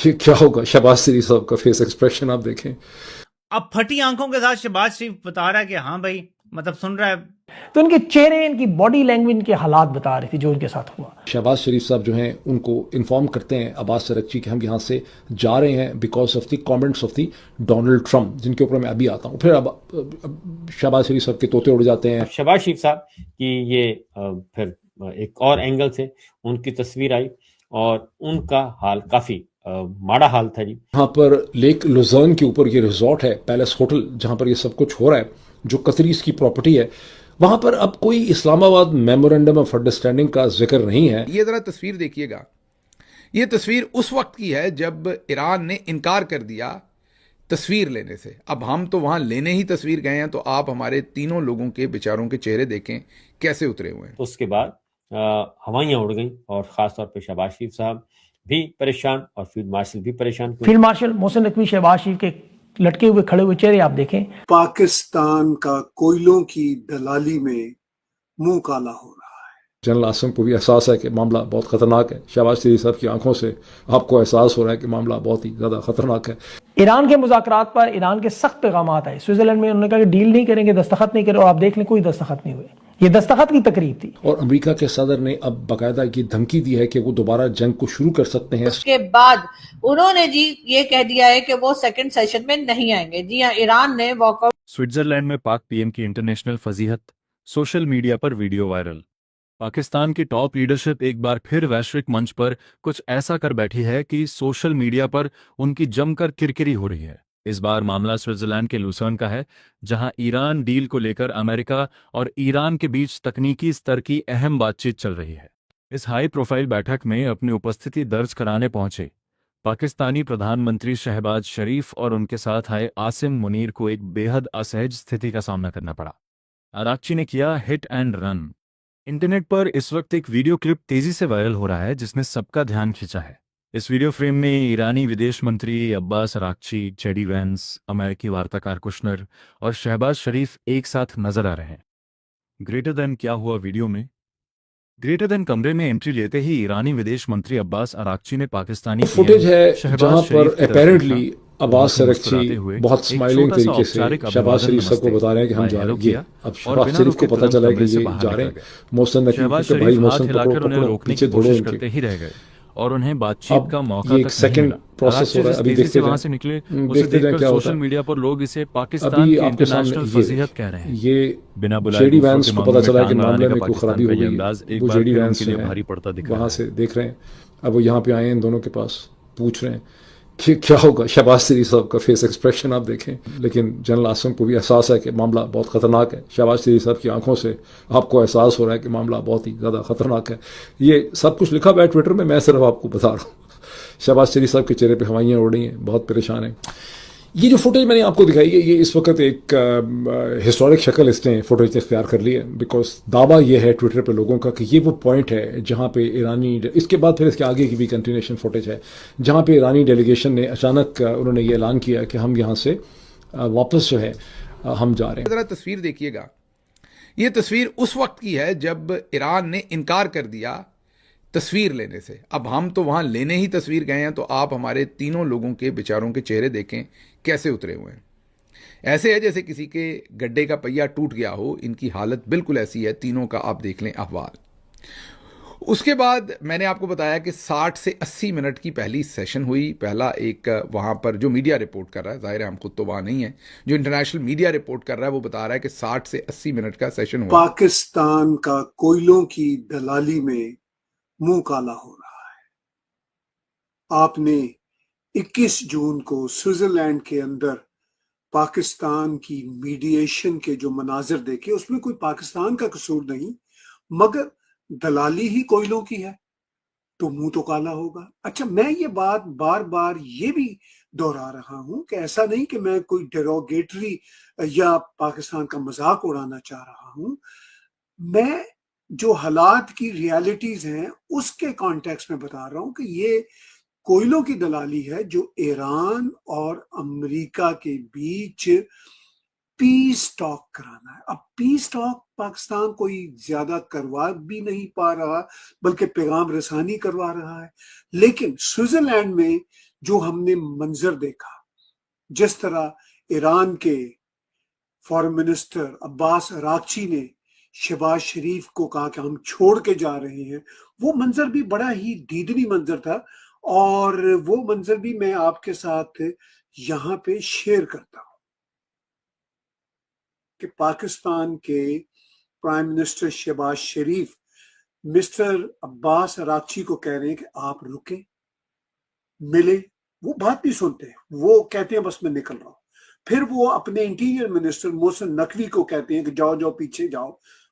क्या होगा शहबाज शरीफ साहब का फेस एक्सप्रेशन आप देखें। अब फटी आंखों के साथ शहबाज शरीफ बता रहा है कि हाँ भाई, मतलब सुन रहा है। तो इनके चेहरे, इनकी बॉडी लैंग्वेज, इनके हालात बता रही थी जो इनके साथ हुआ। शहबाज शरीफ साहब जो हैं उनको इन्फॉर्म करते हैं अब्बास अरागची कि हम यहाँ से जा रहे हैं because of the comments of the Donald Trump, जिनके ऊपर मैं अभी आता हूँ। फिर अब शहबाज शरीफ साहब के तोते उड़ जाते हैं। शहबाज शरीफ साहब की ये फिर एक और एंगल से उनकी तस्वीर आई और उनका हाल काफी माड़ा हाल था जी। यहाँ पर लेक लुजर्न के ऊपर ये रिजॉर्ट है, पैलेस होटल, जहाँ पर ये सब कुछ हो रहा है, जो कतरीज की प्रॉपर्टी है। वहां पर अब कोई इस्लामाबाद मेमोरेंडम ऑफ अंडरस्टैंडिंग का जिक्र नहीं है। ये जरा तस्वीर देखिएगा। ये तस्वीर उस वक्त की है जब ईरान ने इनकार कर दिया तस्वीर लेने से। अब हम तो वहां लेने ही तस्वीर गए हैं, तो आप हमारे तीनों लोगों के बेचारों के चेहरे देखें कैसे उतरे हुए हैं। उसके बाद हवाइयां उड़ गई और खासतौर पर शहबाज शरीफ साहब भी परेशान और फील्ड मार्शल भी परेशान। फील्ड मार्शल मोहसिन नकवी शहबाज शरीफ के लटके हुए खड़े हुए चेहरे आप देखें। पाकिस्तान का कोयलों की दलाली में मुंह काला हो रहा है। जनरल आसिम को भी एहसास है कि मामला बहुत खतरनाक है। शहबाज शरीफ साहब की आंखों से आपको एहसास हो रहा है कि मामला बहुत ही ज्यादा खतरनाक है। ईरान के मुज़ाकरात पर ईरान के सख्त पैगाम आए। स्विट्जरलैंड में उन्होंने कहा कि डील नहीं करेंगे, दस्तखत नहीं करें, और आप देख लें कोई दस्तखत नहीं हुए। ये दस्तखत की तकरीब थी। और अमेरिका के सदर ने अब बाकायदा की धमकी दी है कि वो दोबारा जंग को शुरू कर सकते हैं। उसके बाद उन्होंने जी ये कह दिया है कि वो सेकंड सेशन में नहीं आएंगे। जी हाँ, ईरान ने वॉकआउट। स्विट्जरलैंड में पाक पीएम की इंटरनेशनल फजीहत, सोशल मीडिया पर वीडियो वायरल। पाकिस्तान की टॉप लीडरशिप एक बार फिर वैश्विक मंच पर कुछ ऐसा कर बैठी है कि सोशल मीडिया पर उनकी जमकर किरकिरी हो रही है। इस बार मामला स्विट्जरलैंड के लुसर्न का है, जहां ईरान डील को लेकर अमेरिका और ईरान के बीच तकनीकी स्तर की अहम बातचीत चल रही है। इस हाई प्रोफाइल बैठक में अपनी उपस्थिति दर्ज कराने पहुंचे पाकिस्तानी प्रधानमंत्री शहबाज शरीफ और उनके साथ आए आसिम मुनीर को एक बेहद असहज स्थिति का सामना करना पड़ा। अरागची ने किया हिट एंड रन। इंटरनेट पर इस वक्त एक वीडियो क्लिप तेजी से वायरल हो रहा है जिसने सबका ध्यान खींचा है। इस वीडियो फ्रेम में ईरानी विदेश मंत्री अब्बास अरागची, जेडी वैंस, अमेरिकी वार्ताकार कुशनर और शहबाज शरीफ एक साथ नजर आ रहे हैं। ग्रेटर देन क्या हुआ वीडियो में? ग्रेटर देन कमरे में एंट्री लेते ही ईरानी विदेश मंत्री अब्बास अरागची ने पाकिस्तानी फुटेज है जहां पर अपेरेंटली अब्बास अरागची बहुत स्माइलिंग तरीके से शहबाज शरीफ साहब को बता रहे हैं कि हम जा रहे हैं। अब शहबाज शरीफ को पता चला है कि ये जा रहे हैं। मोहसिन नकवी के भाई मोहसिन पकड़ो, पीछे दौड़ो करते ही रह गए और उन्हें बातचीत का मौका एक सेकंड प्रोसेस हो रहा है। अभी देखते हैं वहां से निकले, उसे देखकर सोशल मीडिया पर लोग इसे पाकिस्तान की इंटरनेशनल फजीहत कह रहे हैं। ये बिना जेडी वैंस को पता चला कि मामले में कोई खराबी हो गई। वो जेडी वैंस भारी पड़ता दिख रहा है। वहां से देख रहे हैं। अब वो यहाँ पे आए हैं, इन दोनों के पास पूछ रहे हैं कि क्या होगा। शहबाज शरीफ साहब का फेस एक्सप्रेशन आप देखें। लेकिन जनरल आसिम को भी एहसास है कि मामला बहुत खतरनाक है। शहबाज शरीफ साहब की आंखों से आपको एहसास हो रहा है कि मामला बहुत ही ज़्यादा खतरनाक है। ये सब कुछ लिखा हुआ है ट्विटर में, मैं सिर्फ आपको बता रहा हूँ। शहबाज शरीफ साहब के चेहरे पे हवाइयाँ उड़ रही हैं, बहुत परेशान हैं। ये जो फुटेज मैंने आपको दिखाई है, ये इस वक्त एक हिस्टोरिक शक्ल इसने फुटेज इख्तियार कर ली है। बिकॉज दावा ये है ट्विटर पे लोगों का कि ये वो पॉइंट है जहाँ पे ईरानी, इसके बाद फिर इसके आगे की भी कंटिन्यूएशन फुटेज है, जहाँ पे ईरानी डेलीगेशन ने अचानक उन्होंने ये ऐलान किया कि हम यहाँ से वापस जो है हम जा रहे हैं। जरा तस्वीर देखिएगा। ये तस्वीर उस वक्त की है जब ईरान ने इनकार कर दिया तस्वीर लेने से। अब हम तो वहां लेने ही तस्वीर गए हैं, तो आप हमारे तीनों लोगों के बेचारों के चेहरे देखें कैसे उतरे हुए हैं। ऐसे है जैसे किसी के गड्ढे का पहिया टूट गया हो। इनकी हालत बिल्कुल ऐसी है, तीनों का आप देख लें अहवाल। उसके बाद मैंने आपको बताया कि 60 से 80 मिनट की पहली सेशन हुई। पहला एक वहाँ पर जो मीडिया रिपोर्ट कर रहा है, जाहिर है हम खुद तो वहाँ नहीं है, जो इंटरनेशनल मीडिया रिपोर्ट कर रहा है वो बता रहा है कि 60 से 80 मिनट का सेशन हुआ। पाकिस्तान का कोयलों की दलाली में मुंह काला हो रहा है। आपने 21 जून को स्विट्जरलैंड के अंदर पाकिस्तान की मीडिएशन के जो मनाजिर देखे, उसमें कोई पाकिस्तान का कसूर नहीं, मगर दलाली ही कोयलों की है, तो मुंह तो काला होगा। अच्छा, मैं ये बात बार बार ये भी दोहरा रहा हूं कि ऐसा नहीं कि मैं कोई डेरोगेटरी या पाकिस्तान का मजाक उड़ाना चाह रहा हूं। मैं जो हालात की रियलिटीज हैं उसके कॉन्टेक्स्ट में बता रहा हूं कि ये कोयलों की दलाली है जो ईरान और अमेरिका के बीच पीस टॉक कराना है। अब पीस टॉक पाकिस्तान कोई ज्यादा करवा भी नहीं पा रहा, बल्कि पैगाम रसानी करवा रहा है। लेकिन स्विट्जरलैंड में जो हमने मंजर देखा, जिस तरह ईरान के फॉरेन मिनिस्टर अब्बास अरागची ने शहबाज शरीफ को कहा कि हम छोड़ के जा रहे हैं, वो मंजर भी बड़ा ही दीदनी मंजर था और वो मंजर भी मैं आपके साथ यहाँ पे शेयर करता हूं कि पाकिस्तान के प्राइम मिनिस्टर शहबाज शरीफ मिस्टर अब्बास अरागची को कह रहे हैं कि आप रुके, मिले। वो बात नहीं सुनते, वो कहते हैं बस मैं निकल रहा हूं। फिर वो अपने इंटीरियर मिनिस्टर मोहसिन नकवी को कहते हैं कि जाओ जाओ पीछे जाओ,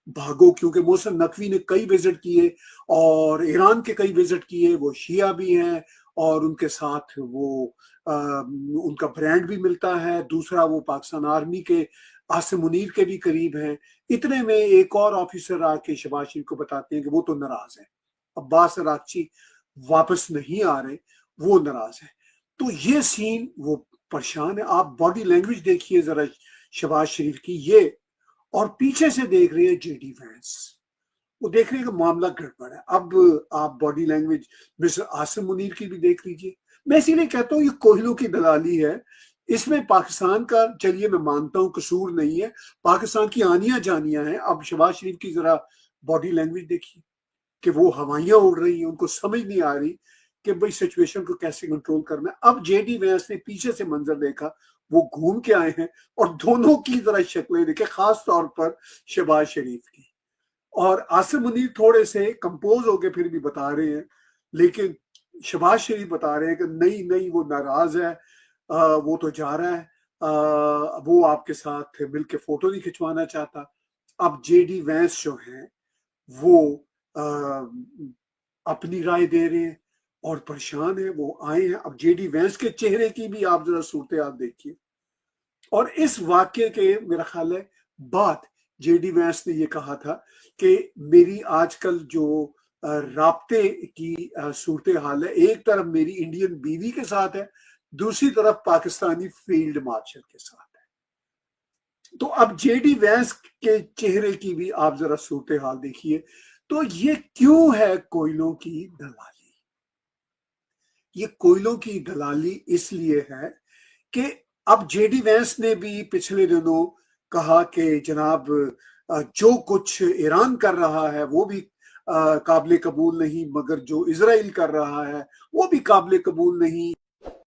भागो, क्योंकि मोहसिन नकवी ने कई विजिट किए और ईरान के कई विजिट किए, वो शिया भी हैं और उनके साथ वो उनका ब्रांड भी मिलता है। दूसरा, वो पाकिस्तान आर्मी के आसिम मुनीर के भी करीब हैं। इतने में एक और ऑफिसर आके शहबाज शरीफ को बताते हैं कि वो तो नाराज है, अब्बास अरागची वापस नहीं आ रहे, वो नाराज है। तो ये सीन, वो परेशान है। आप बॉडी लैंग्वेज देखिए जरा शहबाज शरीफ की, ये और पीछे से देख रहे हैं जेडी वैंस, वो देख रहे हैं कि मामला गड़बड़ है। अब आप body language mister Asim Munir की भी देख लीजिए। मैं इसीलिए कहता हूँ ये कोयलों की दलाली है, इसमें पाकिस्तान का, चलिए मैं मानता हूँ कसूर नहीं है, पाकिस्तान की आनियां जानियां हैं। अब शहबाज शरीफ की जरा बॉडी लैंग्वेज देखिए कि वो हवाइयां उड़ रही हैं, उनको समझ नहीं आ रही कि भाई सिचुएशन को कैसे कंट्रोल करना है। अब जेडी वैंस ने पीछे से मंजर देखा, वो घूम के आए हैं और दोनों की जरा शक्लें देखे, खास तौर पर शहबाज शरीफ की। और आसिम मुनीर थोड़े से कंपोज होके फिर भी बता रहे हैं, लेकिन शहबाज शरीफ बता रहे हैं कि नहीं नहीं, वो नाराज है, वो तो जा रहा है, वो आपके साथ मिलके फोटो नहीं खिंचवाना चाहता। अब जेडी वैंस जो हैं वो अपनी राय दे रहे हैं और परेशान है, वो आए हैं। अब जेडी वैंस के चेहरे की भी आप जरा सूरत हाल देखिए। और इस वाक्य के मेरा ख्याल है बाद जेडी वैंस ने ये कहा था कि मेरी आजकल जो राब्ते की सूरत हाल है, एक तरफ मेरी इंडियन बीवी के साथ है, दूसरी तरफ पाकिस्तानी फील्ड मार्शल के साथ है। तो अब जेडी वैंस के चेहरे की भी आप जरा सूरत हाल देखिए। तो ये क्यों है कोयलों की दलाली? ये कोयलों की दलाली इसलिए है कि अब जेडी वैंस ने भी पिछले दिनों कहा कि जनाब जो कुछ ईरान कर रहा है वो भी काबिल कबूल नहीं, मगर जो इजराइल कर रहा है वो भी काबिल कबूल नहीं।